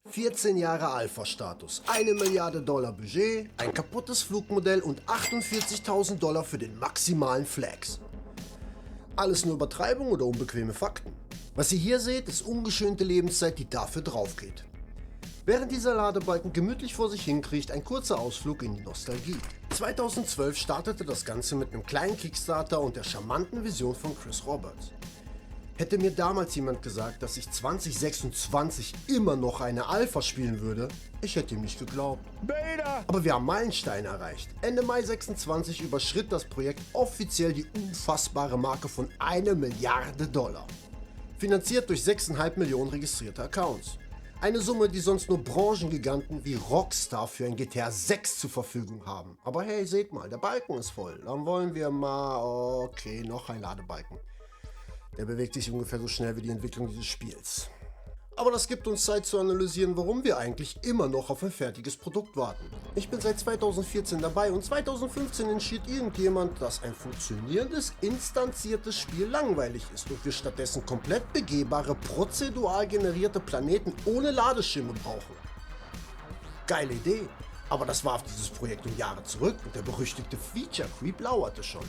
14 Jahre Alpha-Status, 1 Milliarde Dollar Budget, ein kaputtes Flugmodell und 48.000 Dollar für den maximalen Flex. Alles nur Übertreibung oder unbequeme Fakten? Was ihr hier seht, ist ungeschönte Lebenszeit, die dafür draufgeht. Während dieser Ladebalken gemütlich vor sich hinkriecht, ein kurzer Ausflug in die Nostalgie. 2012 startete das Ganze mit einem kleinen Kickstarter und der charmanten Vision von Chris Roberts. Hätte mir damals jemand gesagt, dass ich 2026 immer noch eine Alpha spielen würde, ich hätte ihm nicht geglaubt. Beta! Aber wir haben Meilensteine erreicht. Ende Mai 26 überschritt das Projekt offiziell die unfassbare Marke von 1 Milliarde Dollar. Finanziert durch 6,5 Millionen registrierte Accounts. Eine Summe, die sonst nur Branchengiganten wie Rockstar für ein GTA 6 zur Verfügung haben. Aber hey, seht mal, der Balken ist voll. Dann wollen wir mal... Okay, noch ein Ladebalken. Der bewegt sich ungefähr so schnell wie die Entwicklung dieses Spiels. Aber das gibt uns Zeit zu analysieren, warum wir eigentlich immer noch auf ein fertiges Produkt warten. Ich bin seit 2014 dabei und 2015 entschied irgendjemand, dass ein funktionierendes, instanziertes Spiel langweilig ist und wir stattdessen komplett begehbare, prozedural generierte Planeten ohne Ladeschimme brauchen. Geile Idee, aber das warf dieses Projekt um Jahre zurück und der berüchtigte Feature Creep lauerte schon.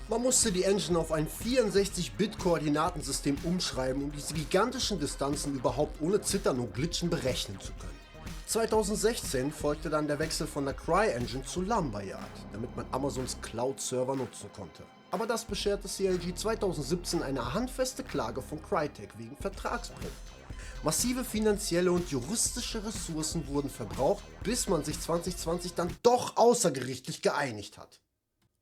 Man musste die Engine auf ein 64-Bit-Koordinatensystem umschreiben, um diese gigantischen Distanzen überhaupt ohne Zittern und Glitchen berechnen zu können. 2016 folgte dann der Wechsel von der CryEngine zu Lumberyard, damit man Amazons Cloud-Server nutzen konnte. Aber das bescherte CLG 2017 eine handfeste Klage von Crytek wegen Vertragsbruch. Massive finanzielle und juristische Ressourcen wurden verbraucht, bis man sich 2020 dann doch außergerichtlich geeinigt hat.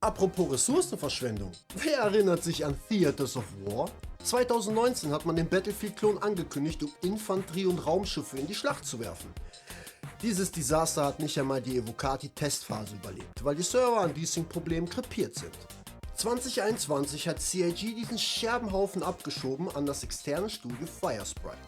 Apropos Ressourcenverschwendung, wer erinnert sich an Theaters of War? 2019 hat man den Battlefield-Klon angekündigt, um Infanterie und Raumschiffe in die Schlacht zu werfen. Dieses Desaster hat nicht einmal die Evocati-Testphase überlebt, weil die Server an diesem Problem krepiert sind. 2021 hat CIG diesen Scherbenhaufen abgeschoben an das externe Studio Firesprite.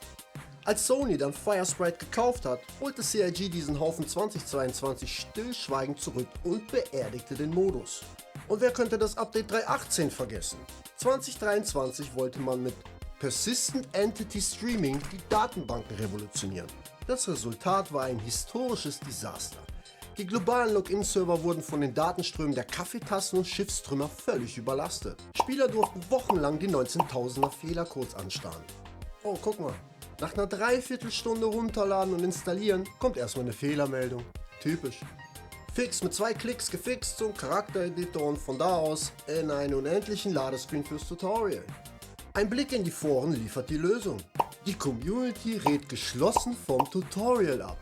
Als Sony dann Firesprite gekauft hat, holte CIG diesen Haufen 2022 stillschweigend zurück und beerdigte den Modus. Und wer könnte das Update 3.18 vergessen? 2023 wollte man mit Persistent Entity Streaming die Datenbanken revolutionieren. Das Resultat war ein historisches Desaster. Die globalen Login-Server wurden von den Datenströmen der Kaffeetassen und Schiffstrümmer völlig überlastet. Spieler durften wochenlang die 19.000er Fehlercodes anstarren. Oh, guck mal. Nach einer Dreiviertelstunde runterladen und installieren, kommt erstmal eine Fehlermeldung. Typisch. Fix mit 2 Klicks gefixt zum Charaktereditor und von da aus in einen unendlichen Ladescreen fürs Tutorial. Ein Blick in die Foren liefert die Lösung. Die Community rät geschlossen vom Tutorial ab.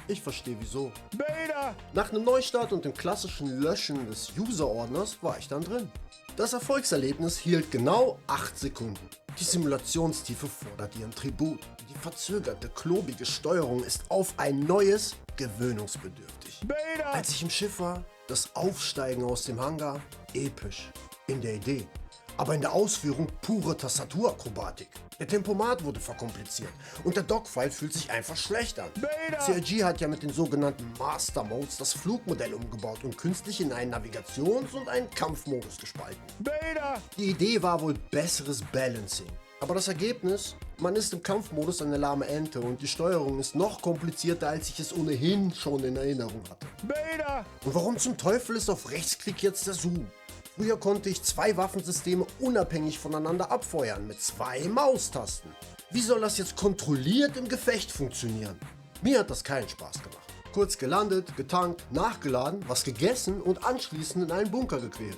Ich verstehe wieso. Beta! Nach einem Neustart und dem klassischen Löschen des User-Ordners war ich dann drin. Das Erfolgserlebnis hielt genau 8 Sekunden. Die Simulationstiefe fordert ihren Tribut. Die verzögerte, klobige Steuerung ist auf ein neues gewöhnungsbedürftig. Beta! Als ich im Schiff war, das Aufsteigen aus dem Hangar, episch. In der Idee. Aber in der Ausführung pure Tastaturakrobatik. Der Tempomat wurde verkompliziert und der Dogfight fühlt sich einfach schlecht an. Beta! CIG hat ja mit den sogenannten Master Modes das Flugmodell umgebaut und künstlich in einen Navigations- und einen Kampfmodus gespalten. Beta! Die Idee war wohl besseres Balancing. Aber das Ergebnis? Man ist im Kampfmodus eine lahme Ente und die Steuerung ist noch komplizierter, als ich es ohnehin schon in Erinnerung hatte. Beta! Und warum zum Teufel ist auf Rechtsklick jetzt der Zoom? Früher konnte ich 2 Waffensysteme unabhängig voneinander abfeuern mit 2 Maustasten. Wie soll das jetzt kontrolliert im Gefecht funktionieren? Mir hat das keinen Spaß gemacht. Kurz gelandet, getankt, nachgeladen, was gegessen und anschließend in einen Bunker gequält.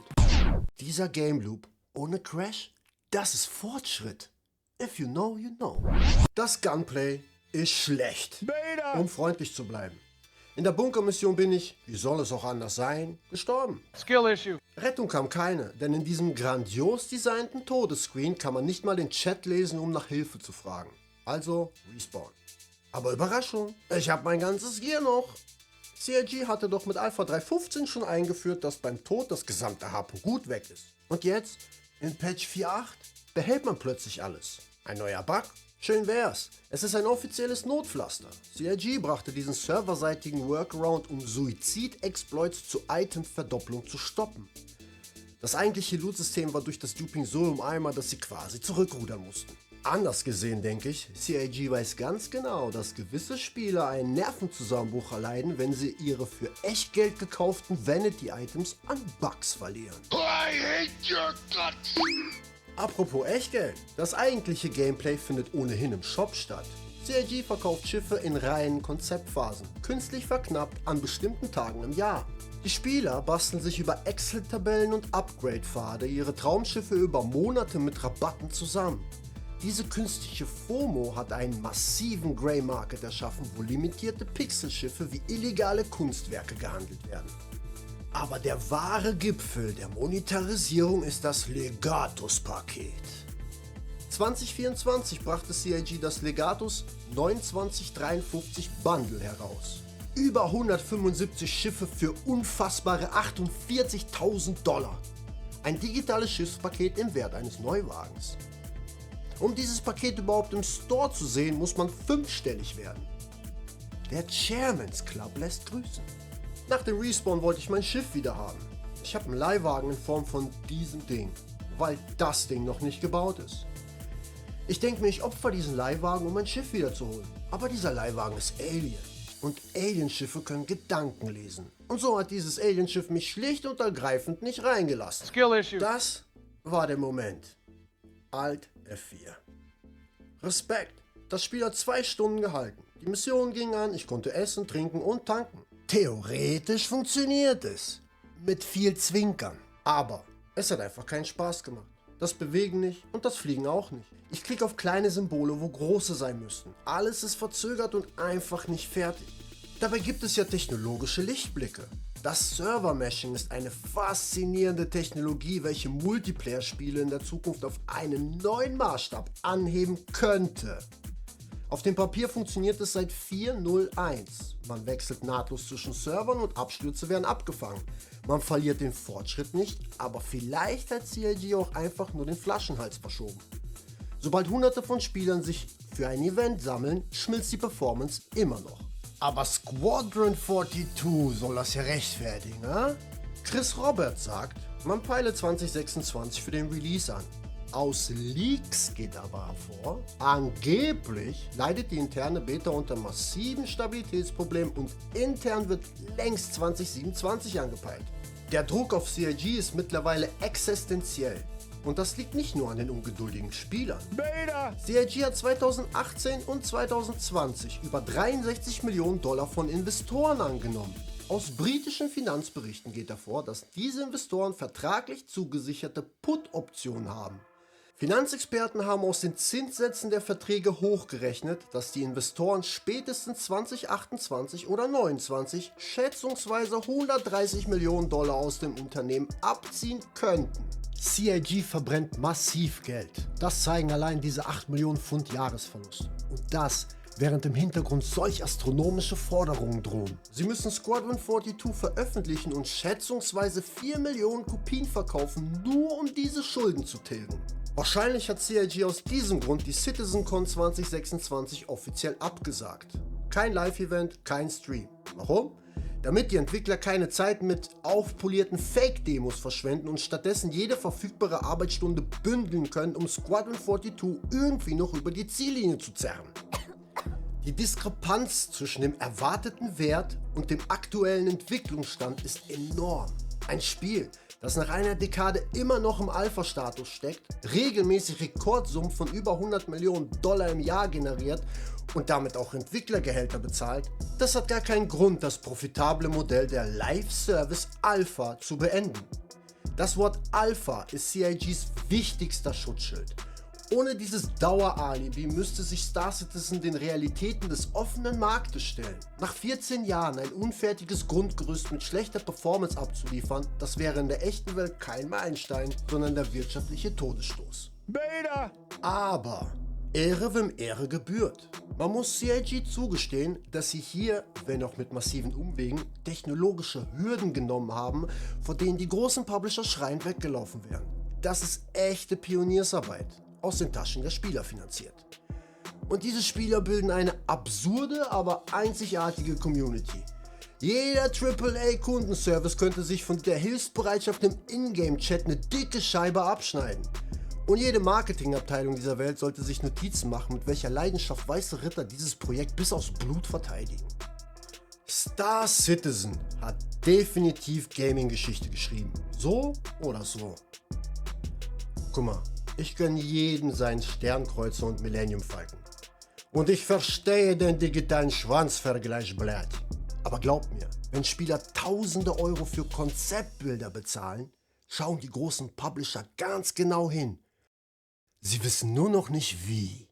Dieser Game Loop ohne Crash, das ist Fortschritt. If you know, you know. Das Gunplay ist schlecht, Beta! um freundlich zu bleiben. In der Bunkermission bin ich, wie soll es auch anders sein, gestorben. Skill issue. Rettung kam keine, denn in diesem grandios designten Todesscreen kann man nicht mal den Chat lesen, um nach Hilfe zu fragen. Also Respawn. Aber Überraschung, ich habe mein ganzes Gear noch. CIG hatte doch mit Alpha 3.15 schon eingeführt, dass beim Tod das gesamte HP gut weg ist. Und jetzt, in Patch 4.8, behält man plötzlich alles. Ein neuer Bug? Schön wär's. Es ist ein offizielles Notpflaster. CIG brachte diesen serverseitigen Workaround, um Suizid-Exploits zur Item-Verdopplung zu stoppen. Das eigentliche Loot-System war durch das Duping so im Eimer, dass sie quasi zurückrudern mussten. Anders gesehen denke ich, CIG weiß ganz genau, dass gewisse Spieler einen Nervenzusammenbruch erleiden, wenn sie ihre für Echtgeld gekauften Vanity-Items an Bugs verlieren. I hate your guts! Apropos Echtgeld, das eigentliche Gameplay findet ohnehin im Shop statt. CIG verkauft Schiffe in reinen Konzeptphasen, künstlich verknappt an bestimmten Tagen im Jahr. Die Spieler basteln sich über Excel-Tabellen und Upgrade-Pfade ihre Traumschiffe über Monate mit Rabatten zusammen. Diese künstliche FOMO hat einen massiven Grey Market erschaffen, wo limitierte Pixelschiffe wie illegale Kunstwerke gehandelt werden. Aber der wahre Gipfel der Monetarisierung ist das Legatus-Paket. 2024 brachte CIG das Legatus 2953 Bundle heraus. Über 175 Schiffe für unfassbare $48.000. Ein digitales Schiffspaket im Wert eines Neuwagens. Um dieses Paket überhaupt im Store zu sehen, muss man 5-stellig werden. Der Chairman's Club lässt grüßen. Nach dem Respawn wollte ich mein Schiff wieder haben. Ich habe einen Leihwagen in Form von diesem Ding, weil das Ding noch nicht gebaut ist. Ich denke mir, ich opfer diesen Leihwagen, um mein Schiff wieder zu holen. Aber dieser Leihwagen ist Alien. Und Alienschiffe können Gedanken lesen. Und so hat dieses Alienschiff mich schlicht und ergreifend nicht reingelassen. Skill issue. Das war der Moment. Alt F4. Respekt. Das Spiel hat 2 Stunden gehalten. Die Mission ging an, ich konnte essen, trinken und tanken. Theoretisch funktioniert es. Mit viel Zwinkern. Aber es hat einfach keinen Spaß gemacht. Das Bewegen nicht und das Fliegen auch nicht. Ich klicke auf kleine Symbole, wo große sein müssten. Alles ist verzögert und einfach nicht fertig. Dabei gibt es ja technologische Lichtblicke. Das Server-Meshing ist eine faszinierende Technologie, welche Multiplayer-Spiele in der Zukunft auf einen neuen Maßstab anheben könnte. Auf dem Papier funktioniert es seit 4.0.1. Man wechselt nahtlos zwischen Servern und Abstürze werden abgefangen. Man verliert den Fortschritt nicht, aber vielleicht hat CIG auch einfach nur den Flaschenhals verschoben. Sobald hunderte von Spielern sich für ein Event sammeln, schmilzt die Performance immer noch. Aber Squadron 42 soll das ja rechtfertigen, ne? Chris Roberts sagt, man peile 2026 für den Release an. Aus Leaks geht aber hervor, angeblich leidet die interne Beta unter massiven Stabilitätsproblemen und intern wird längst 2027 angepeilt. Der Druck auf CIG ist mittlerweile existenziell. Und das liegt nicht nur an den ungeduldigen Spielern. Beta! CIG hat 2018 und 2020 über $63 Millionen von Investoren angenommen. Aus britischen Finanzberichten geht hervor, dass diese Investoren vertraglich zugesicherte Put-Optionen haben. Finanzexperten haben aus den Zinssätzen der Verträge hochgerechnet, dass die Investoren spätestens 2028 oder 2029 schätzungsweise $130 Millionen aus dem Unternehmen abziehen könnten. CIG verbrennt massiv Geld. Das zeigen allein diese 8 Millionen Pfund Jahresverlust. Und das, während im Hintergrund solch astronomische Forderungen drohen. Sie müssen Squadron 42 veröffentlichen und schätzungsweise 4 Millionen Kopien verkaufen, nur um diese Schulden zu tilgen. Wahrscheinlich hat CIG aus diesem Grund die CitizenCon 2026 offiziell abgesagt. Kein Live-Event, kein Stream. Warum? Damit die Entwickler keine Zeit mit aufpolierten Fake-Demos verschwenden und stattdessen jede verfügbare Arbeitsstunde bündeln können, um Squadron 42 irgendwie noch über die Ziellinie zu zerren. Die Diskrepanz zwischen dem erwarteten Wert und dem aktuellen Entwicklungsstand ist enorm. Ein Spiel, das nach einer Dekade immer noch im Alpha-Status steckt, regelmäßig Rekordsummen von über $100 Millionen im Jahr generiert und damit auch Entwicklergehälter bezahlt, das hat gar keinen Grund, das profitable Modell der Live-Service Alpha zu beenden. Das Wort Alpha ist CIGs wichtigster Schutzschild. Ohne dieses Daueralibi müsste sich Star Citizen den Realitäten des offenen Marktes stellen. Nach 14 Jahren ein unfertiges Grundgerüst mit schlechter Performance abzuliefern, das wäre in der echten Welt kein Meilenstein, sondern der wirtschaftliche Todesstoß. Beta! Aber Ehre wem Ehre gebührt. Man muss CIG zugestehen, dass sie hier, wenn auch mit massiven Umwegen, technologische Hürden genommen haben, vor denen die großen Publisher schreiend weggelaufen wären. Das ist echte Pioniersarbeit, aus den Taschen der Spieler finanziert. Und diese Spieler bilden eine absurde, aber einzigartige Community. Jeder AAA-Kundenservice könnte sich von der Hilfsbereitschaft im Ingame-Chat eine dicke Scheibe abschneiden. Und jede Marketingabteilung dieser Welt sollte sich Notizen machen, mit welcher Leidenschaft weiße Ritter dieses Projekt bis aufs Blut verteidigen. Star Citizen hat definitiv Gaming-Geschichte geschrieben. So oder so. Guck mal, ich gönne jedem seinen Sternkreuzer und Millennium Falcon. Und ich verstehe den digitalen Schwanzvergleich, blöd. Aber glaubt mir, wenn Spieler tausende Euro für Konzeptbilder bezahlen, schauen die großen Publisher ganz genau hin. Sie wissen nur noch nicht wie.